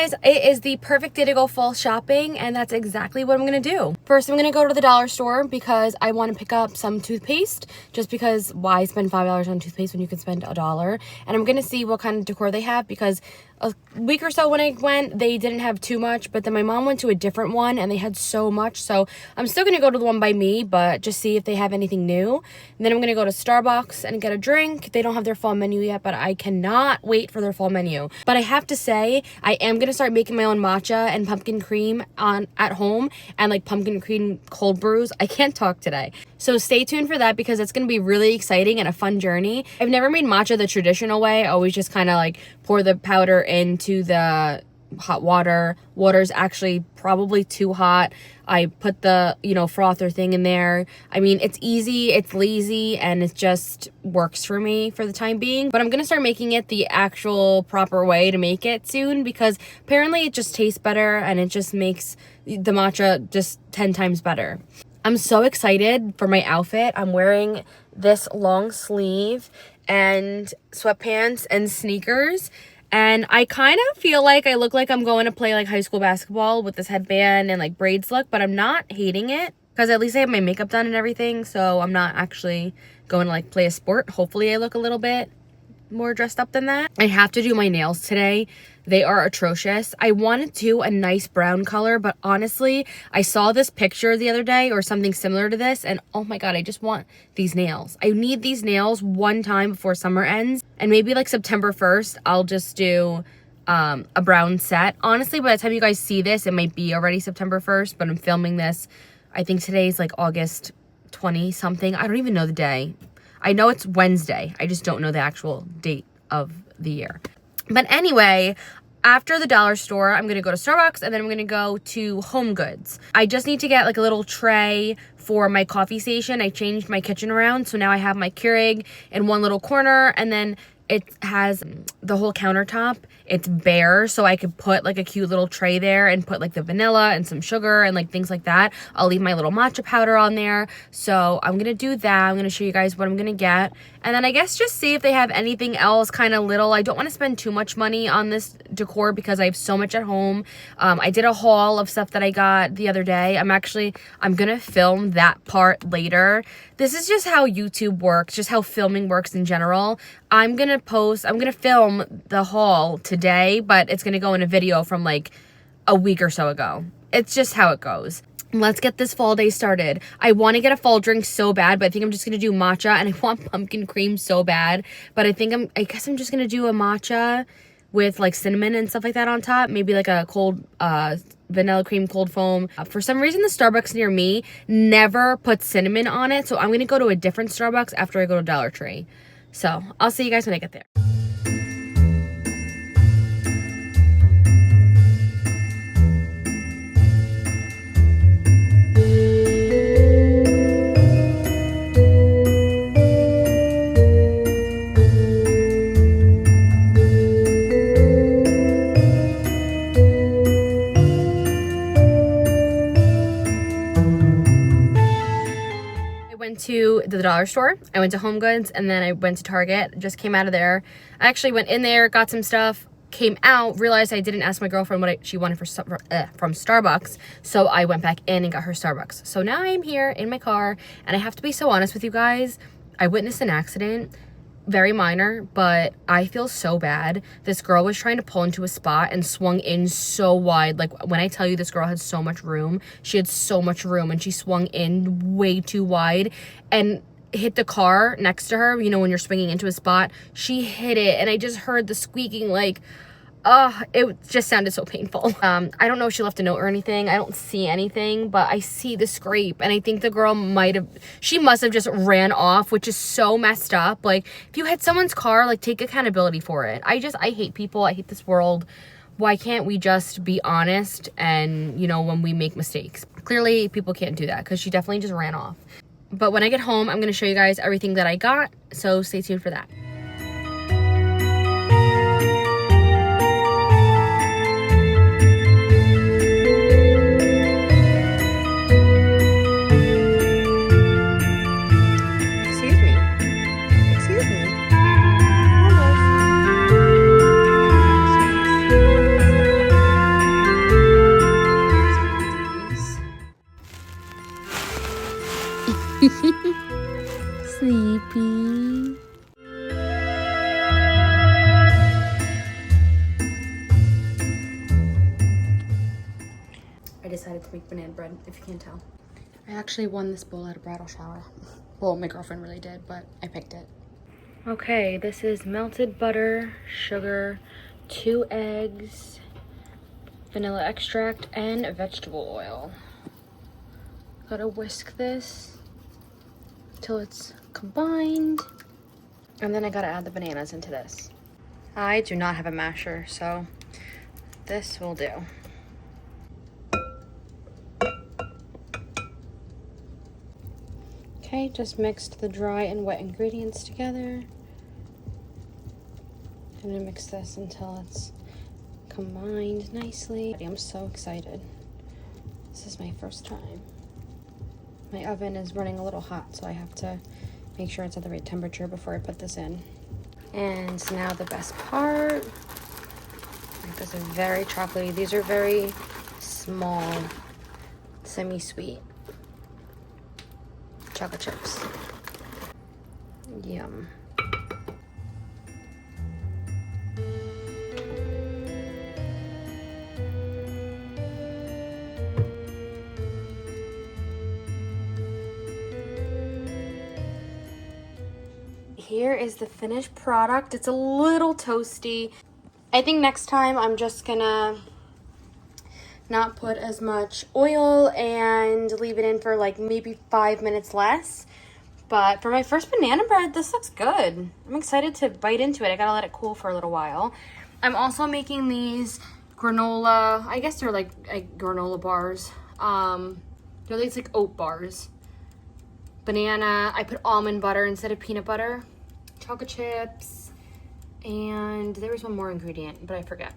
guys, it is the perfect day to go fall shopping, and that's exactly what I'm gonna do. First, I'm gonna go to the dollar store because I want to pick up some toothpaste, just because why spend $5 on toothpaste when you can spend $1? And I'm gonna see what kind of decor they have, because a week or so when I went, they didn't have too much, but then my mom went to a different one and they had so much. So I'm still gonna go to the one by me, but just see if they have anything new. And then I'm gonna go to Starbucks and get a drink. They don't have their fall menu yet, but I cannot wait for their fall menu. But I have to say, I am gonna start making my own matcha and pumpkin cream at home, and like pumpkin cream cold brews. I can't talk today. So stay tuned for that, because it's going to be really exciting and a fun journey. I've never made matcha the traditional way. I always just kind of like pour the powder into the hot water. Water's actually probably too hot. I put the, frother thing in there. I mean, it's easy, it's lazy, and it just works for me for the time being. But I'm going to start making it the actual proper way to make it soon, because apparently it just tastes better and it just makes the matcha just 10 times better. I'm so excited for my outfit. I'm wearing this long sleeve and sweatpants and sneakers. And I kind of feel like I look like I'm going to play like high school basketball with this headband and like braids look, but I'm not hating it, because at least I have my makeup done and everything. So I'm not actually going to like play a sport. Hopefully I look a little bit more dressed up than that. I have to do my nails today. They are atrocious. I wanted to do a nice brown color, but honestly, I saw this picture the other day or something similar to this, and oh my god, I just want these nails. I need these nails one time before summer ends, and maybe like September 1st, I'll just do a brown set. Honestly, by the time you guys see this, it might be already September 1st, but I'm filming this. I think today's like August 20 something. I don't even know the day. I know it's Wednesday. I just don't know the actual date of the year. But anyway, after the dollar store, I'm going to go to Starbucks, and then I'm going to go to HomeGoods. I just need to get like a little tray for my coffee station. I changed my kitchen around, so now I have my Keurig in one little corner, and then it has the whole countertop. It's bare, so I could put like a cute little tray there and put like the vanilla and some sugar and like things like that. I'll leave my little matcha powder on there. So I'm gonna do that. I'm gonna show you guys what I'm gonna get, and then I guess just see if they have anything else kind of little. I don't want to spend too much money on this decor because I have so much at home. I did a haul of stuff that I got the other day. I'm gonna film that part later. This is just how YouTube works, just how filming works in general. I'm gonna film the haul today, but it's gonna go in a video from like a week or so ago. It's just how it goes. Let's get this fall day started. I want to get a fall drink so bad, but I think I'm just gonna do matcha, and I want pumpkin cream so bad. But I guess I'm just gonna do a matcha with like cinnamon and stuff like that on top. Maybe like a cold vanilla cream cold foam. For some reason, the Starbucks near me never puts cinnamon on it, so I'm gonna go to a different Starbucks after I go to Dollar Tree. So I'll see you guys when I get there. To the dollar store, I went to HomeGoods, and then I went to Target. Just came out of there. I actually went in there, got some stuff, came out, realized I didn't ask my girlfriend what she wanted from Starbucks, so I went back in and got her Starbucks. So now I'm here in my car, and I have to be so honest with you guys. I witnessed an accident. Very minor, but I feel so bad. This girl was trying to pull into a spot and swung in so wide. Like, when I tell you this girl had so much room, she had so much room, and she swung in way too wide and hit the car next to her. When you're swinging into a spot, she hit it, and I just heard the squeaking, like, it just sounded so painful. I don't know if she left a note or anything. I don't see anything, but I see the scrape, and I think the girl she must have just ran off, which is so messed up. Like, if you hit someone's car, like, take accountability for it. I hate people. I hate this world. Why can't we just be honest and, when we make mistakes? Clearly, people can't do that, because she definitely just ran off. But when I get home, I'm going to show you guys everything that I got, so stay tuned for that. make banana bread, if you can't tell. I actually won this bowl at a bridal shower. Well, my girlfriend really did, but I picked it. Okay, this is melted butter, sugar, 2 eggs, vanilla extract, and vegetable oil. Gotta whisk this till it's combined. And then I gotta add the bananas into this. I do not have a masher, so this will do. Okay, just mixed the dry and wet ingredients together. I'm gonna mix this until it's combined nicely. I'm so excited. This is my first time. My oven is running a little hot, so I have to make sure it's at the right temperature before I put this in. And now the best part. This is very chocolatey. These are very small, semi-sweet chocolate chips. Yum. Here is the finished product. It's a little toasty. I think next time I'm just gonna not put as much oil and leave it in for like maybe 5 minutes less. But for my first banana bread, this looks good. I'm excited to bite into it. I gotta let it cool for a little while. I'm also making these granola, I guess they're like granola bars. They're these like oat bars. Banana, I put almond butter instead of peanut butter. Chocolate chips, and there was one more ingredient, but I forget.